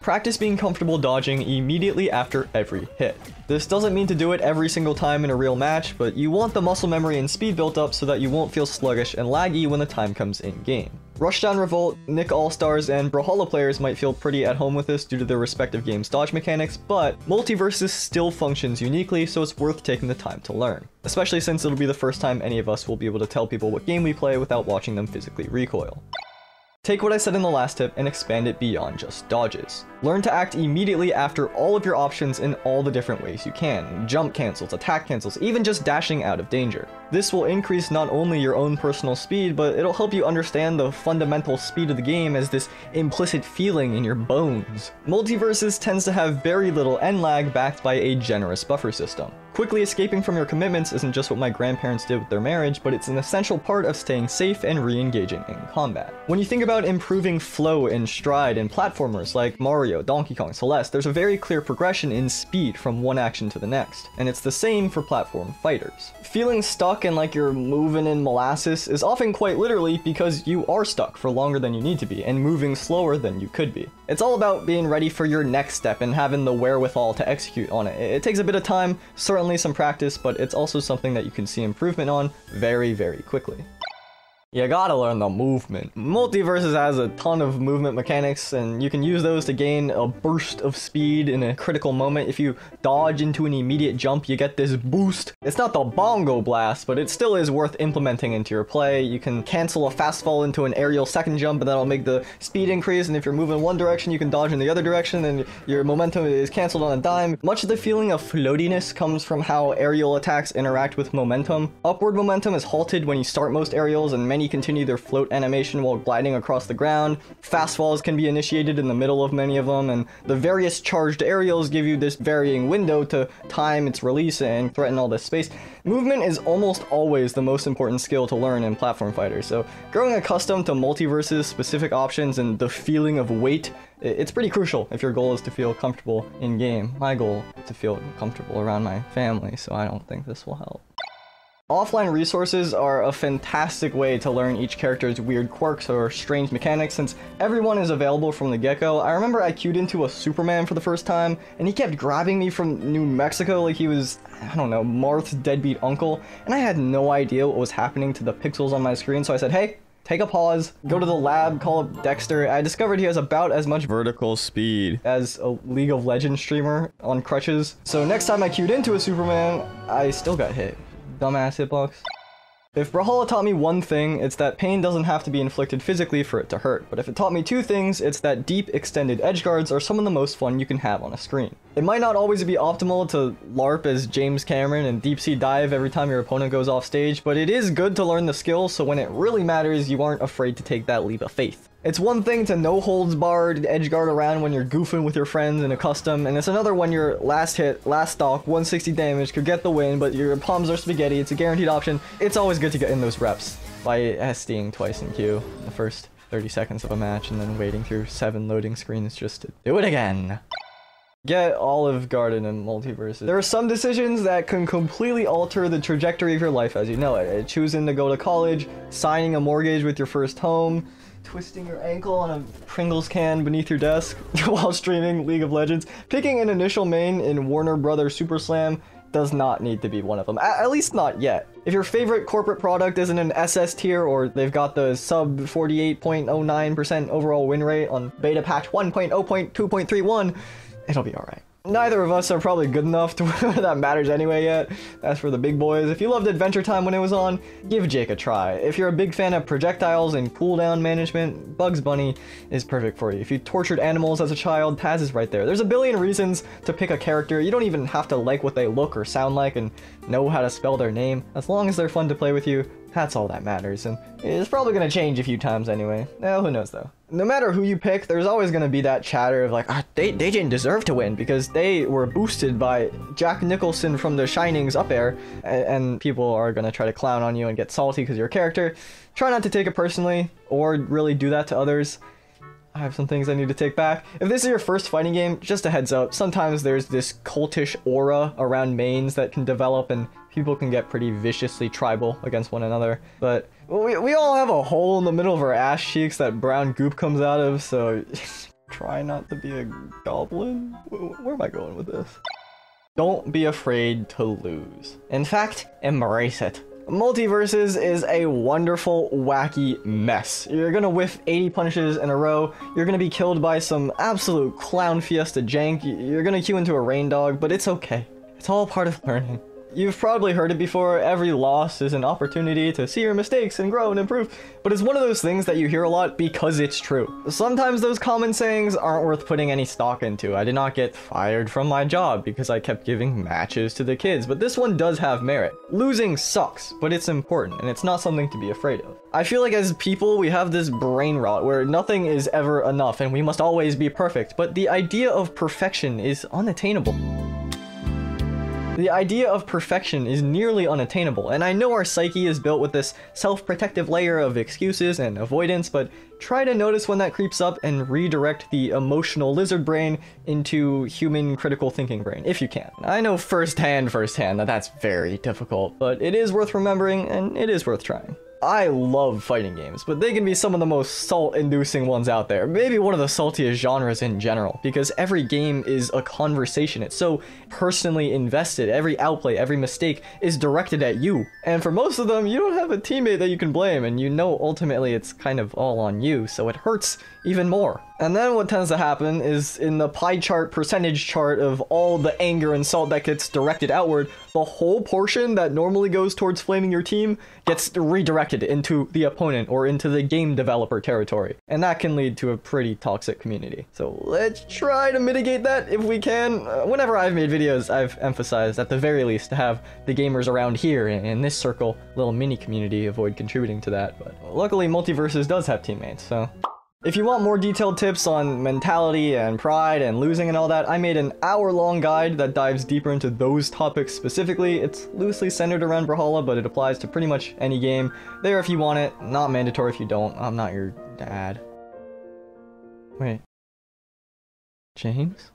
Practice being comfortable dodging immediately after every hit. This doesn't mean to do it every single time in a real match, but you want the muscle memory and speed built up so that you won't feel sluggish and laggy when the time comes in game. Rushdown Revolt, Nick All-Stars, and Brawlhalla players might feel pretty at home with this due to their respective games' dodge mechanics, but Multiversus still functions uniquely, so it's worth taking the time to learn. Especially since it'll be the first time any of us will be able to tell people what game we play without watching them physically recoil. Take what I said in the last tip and expand it beyond just dodges. Learn to act immediately after all of your options in all the different ways you can. Jump cancels, attack cancels, even just dashing out of danger. This will increase not only your own personal speed, but it'll help you understand the fundamental speed of the game as this implicit feeling in your bones. Multiversus tends to have very little end lag backed by a generous buffer system. Quickly escaping from your commitments isn't just what my grandparents did with their marriage, but it's an essential part of staying safe and re-engaging in combat. When you think about improving flow and stride in platformers like Mario, Donkey Kong, Celeste, there's a very clear progression in speed from one action to the next, and it's the same for platform fighters. Feeling stuck and like you're moving in molasses is often quite literally because you are stuck for longer than you need to be and moving slower than you could be. It's all about being ready for your next step and having the wherewithal to execute on it. It takes a bit of time, certainly some practice, but it's also something that you can see improvement on very, very quickly. You gotta learn the movement. Multiversus has a ton of movement mechanics, and you can use those to gain a burst of speed in a critical moment. If you dodge into an immediate jump, you get this boost. It's not the bongo blast, but it still is worth implementing into your play. You can cancel a fast fall into an aerial second jump, and that'll make the speed increase, and if you're moving one direction, you can dodge in the other direction, and your momentum is canceled on a dime. Much of the feeling of floatiness comes from how aerial attacks interact with momentum. Upward momentum is halted when you start most aerials, and many continue their float animation while gliding across the ground. Fast falls can be initiated in the middle of many of them, and the various charged aerials give you this varying window to time its release and threaten all this space. Movement is almost always the most important skill to learn in platform fighters, so growing accustomed to Multiversus specific options and the feeling of weight, it's pretty crucial if your goal is to feel comfortable in game. My goal is to feel comfortable around my family, so I don't think this will help. Offline resources are a fantastic way to learn each character's weird quirks or strange mechanics since everyone is available from the get-go. I remember I queued into a Superman for the first time and he kept grabbing me from New Mexico like he was, I don't know, Marth's deadbeat uncle, and I had no idea what was happening to the pixels on my screen, so I said, hey, take a pause, go to the lab, call up Dexter. I discovered he has about as much vertical speed as a League of Legends streamer on crutches. So next time I queued into a Superman, I still got hit. Dumbass hitbox. If Brawlhalla taught me one thing, it's that pain doesn't have to be inflicted physically for it to hurt. But if it taught me two things, it's that deep, extended edgeguards are some of the most fun you can have on a screen. It might not always be optimal to LARP as James Cameron and deep sea dive every time your opponent goes off stage, but it is good to learn the skills so when it really matters, you aren't afraid to take that leap of faith. It's one thing to no holds barred edgeguard around when you're goofing with your friends in a custom, and it's another when your last hit, last stock, 160 damage could get the win, but your palms are spaghetti. It's a guaranteed option. It's always good to get in those reps by SDing twice in queue in the first 30 seconds of a match and then waiting through 7 loading screens just to do it again. Get Olive Garden in Multiversus. There are some decisions that can completely alter the trajectory of your life as you know it. Choosing to go to college, signing a mortgage with your first home, twisting your ankle on a Pringles can beneath your desk while streaming League of Legends. Picking an initial main in Warner Brothers Super Slam does not need to be one of them, at least not yet. If your favorite corporate product isn't an SS tier or they've got the sub 48.09% overall win rate on beta patch 1.0.2.31, it'll be alright. Neither of us are probably good enough to where that matters anyway yet. As for the big boys, if you loved Adventure Time when it was on, give Jake a try. If you're a big fan of projectiles and cooldown management, Bugs Bunny is perfect for you. If you tortured animals as a child, Taz is right there. There's a billion reasons to pick a character. You don't even have to like what they look or sound like and know how to spell their name. As long as they're fun to play with you, that's all that matters, and it's probably gonna change a few times anyway. Who knows though. No matter who you pick, there's always gonna be that chatter of like, they didn't deserve to win because they were boosted by Jack Nicholson from The Shining's up air, and people are gonna try to clown on you and get salty because you're a character. Try not to take it personally, or really do that to others. I have some things I need to take back. If this is your first fighting game, just a heads up, sometimes there's this cultish aura around mains that can develop and people can get pretty viciously tribal against one another. But we all have a hole in the middle of our ass cheeks that brown goop comes out of, so Try not to be a goblin? Where am I going with this? Don't be afraid to lose. In fact, embrace it. Multiversus is a wonderful, wacky mess. You're gonna whiff 80 punches in a row, you're gonna be killed by some absolute clown fiesta jank, you're gonna queue into a rain dog, but it's okay. It's all part of learning. You've probably heard it before, every loss is an opportunity to see your mistakes and grow and improve, but it's one of those things that you hear a lot because it's true. Sometimes those common sayings aren't worth putting any stock into. I did not get fired from my job because I kept giving matches to the kids, but this one does have merit. Losing sucks, but it's important, and it's not something to be afraid of. I feel like as people, we have this brain rot where nothing is ever enough and we must always be perfect, but the idea of perfection is unattainable. The idea of perfection is nearly unattainable, and I know our psyche is built with this self-protective layer of excuses and avoidance, but try to notice when that creeps up and redirect the emotional lizard brain into human critical thinking brain, if you can. I know firsthand that that's very difficult, but it is worth remembering and it is worth trying. I love fighting games, but they can be some of the most salt-inducing ones out there. Maybe one of the saltiest genres in general, because every game is a conversation. It's so personally invested. Every outplay, every mistake is directed at you. And for most of them, you don't have a teammate that you can blame, and you know ultimately it's kind of all on you, so it hurts even more. And then what tends to happen is in the pie chart, percentage chart of all the anger and salt that gets directed outward, the whole portion that normally goes towards flaming your team gets redirected into the opponent or into the game developer territory. And that can lead to a pretty toxic community. So let's try to mitigate that if we can. Whenever I've made videos, I've emphasized at the very least to have the gamers around here in this circle, little mini community, avoid contributing to that. But luckily Multiversus does have teammates, so. If you want more detailed tips on mentality and pride and losing and all that, I made an hour-long guide that dives deeper into those topics specifically. It's loosely centered around Brawlhalla, but it applies to pretty much any game. There if you want it, not mandatory if you don't. I'm not your dad. Wait. James?